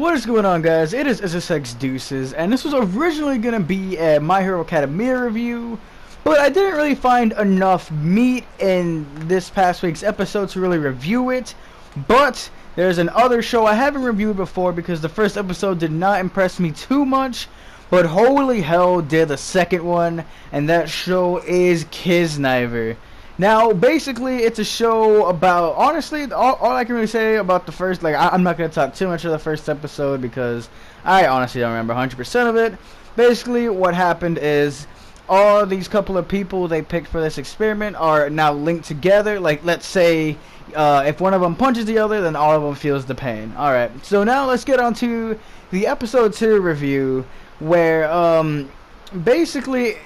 What is going on, guys? It is SSX Deuces, and this was originally going to be a My Hero Academia review, but I didn't really find enough meat in this past week's episode to really review it. But there's another show I haven't reviewed before because the first episode did not impress me too much, but holy hell did the second one, and that show is Kiznaiver. Now, basically, it's a show about, honestly, all I can really say about the first, I'm not going to talk too much of the first episode because I honestly don't remember 100% of it. Basically, what happened is all these couple of people they picked for this experiment are now linked together. Like, let's say, if one of them punches the other, then all of them feels the pain. Alright, so now let's get on to the episode 2 review, where, basically,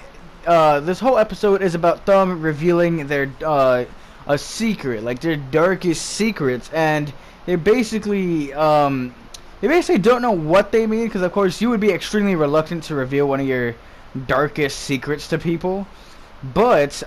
this whole episode is about them revealing their a secret, like their darkest secrets, and they basically don't know what they mean, because of course you would be extremely reluctant to reveal one of your darkest secrets to people. But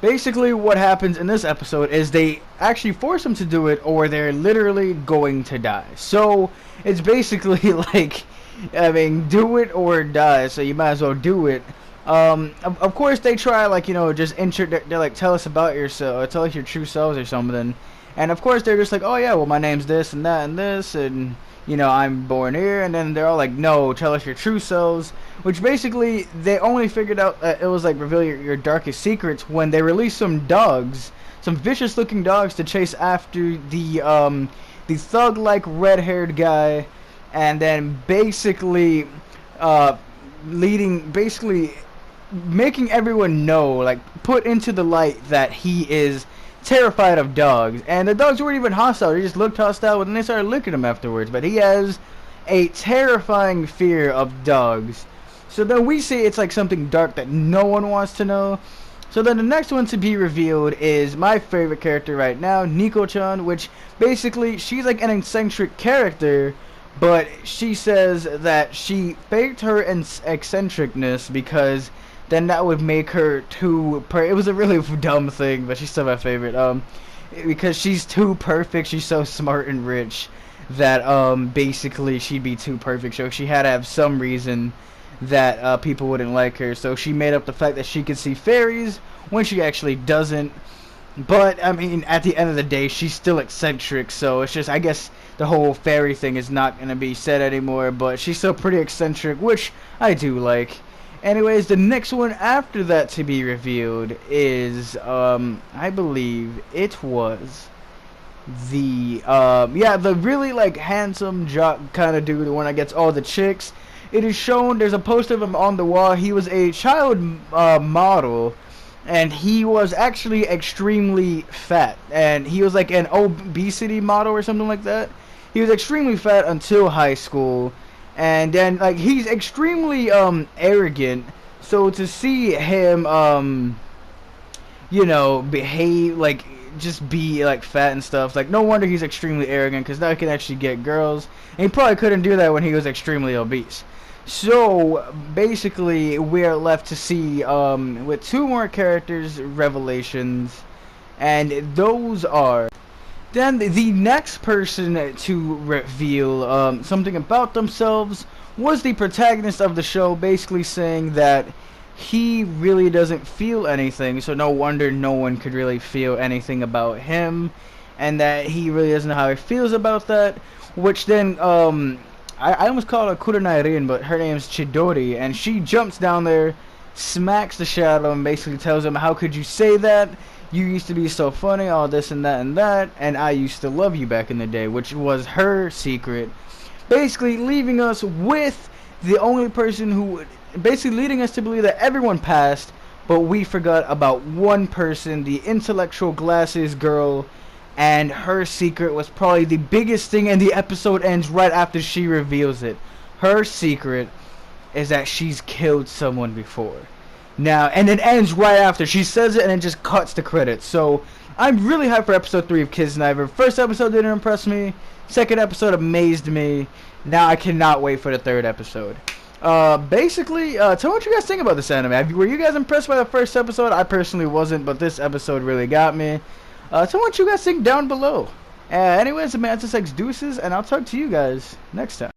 basically what happens in this episode is they actually force them to do it, or they're literally going to die. So it's basically like, I mean, do it or die, so you might as well do it. Of course, they try, like, you know, just they're like, tell us about yourself, tell us your true selves or something. And of course, they're just like, oh yeah, well, my name's this and that and this, and, you know, I'm born here. And then they're all like, no, tell us your true selves. Which basically, they only figured out that it was like, reveal your darkest secrets when they released some dogs, some vicious looking dogs to chase after the thug-like red-haired guy. And then basically making everyone know, like, put into the light that he is terrified of dogs. And the dogs weren't even hostile, they just looked hostile, and then they started licking him afterwards. But he has a terrifying fear of dogs. So then we see it's like something dark that no one wants to know. So then the next one to be revealed is my favorite character right now, Nico-chan, which basically she's like an eccentric character. But she says that she faked her eccentricness because then that would make her too it was a really dumb thing, but she's still my favorite. Because she's too perfect, she's so smart and rich that basically she'd be too perfect. So she had to have some reason that people wouldn't like her. So she made up the fact that she could see fairies when she actually doesn't. But, I mean, at the end of the day, she's still eccentric, so it's just, I guess, the whole fairy thing is not going to be said anymore, but she's still pretty eccentric, which I do like. Anyways, the next one after that to be revealed is, I believe it was the really, like, handsome jock kind of dude, the one that gets all the chicks. It is shown, there's a poster of him on the wall. He was a child model. And he was actually extremely fat. And he was like an obesity model or something like that. He was extremely fat until high school. And then, like, he's extremely, arrogant. So to see him, you know, behave, like, just be, like, fat and stuff. Like, no wonder he's extremely arrogant, because now he can actually get girls. And he probably couldn't do that when he was extremely obese. So basically we are left to see with two more characters revelations, and those are then the next person to reveal something about themselves was the protagonist of the show, basically saying that he really doesn't feel anything, so no wonder no one could really feel anything about him, and that he really doesn't know how he feels about that. Which then I almost call her Kiznaiver, but her name's Chidori, and she jumps down there, smacks the shit out of him, basically tells him, how could you say that? You used to be so funny, all this and that, and I used to love you back in the day, which was her secret. Basically leaving us with the only person who, basically leading us to believe that everyone passed, but we forgot about one person, the intellectual glasses girl. And her secret was probably the biggest thing, and the episode ends right after she reveals it. Her secret is that she's killed someone before. Now, and it ends right after. She says it and it just cuts the credits. So, I'm really hyped for episode 3 of Kiznaiver. First episode didn't impress me. Second episode amazed me. Now I cannot wait for the third episode. Basically, tell me what you guys think about this anime. Were you guys impressed by the first episode? I personally wasn't, but this episode really got me. Tell me what you guys think down below. Anyways, the Mantis X deuces, and I'll talk to you guys next time.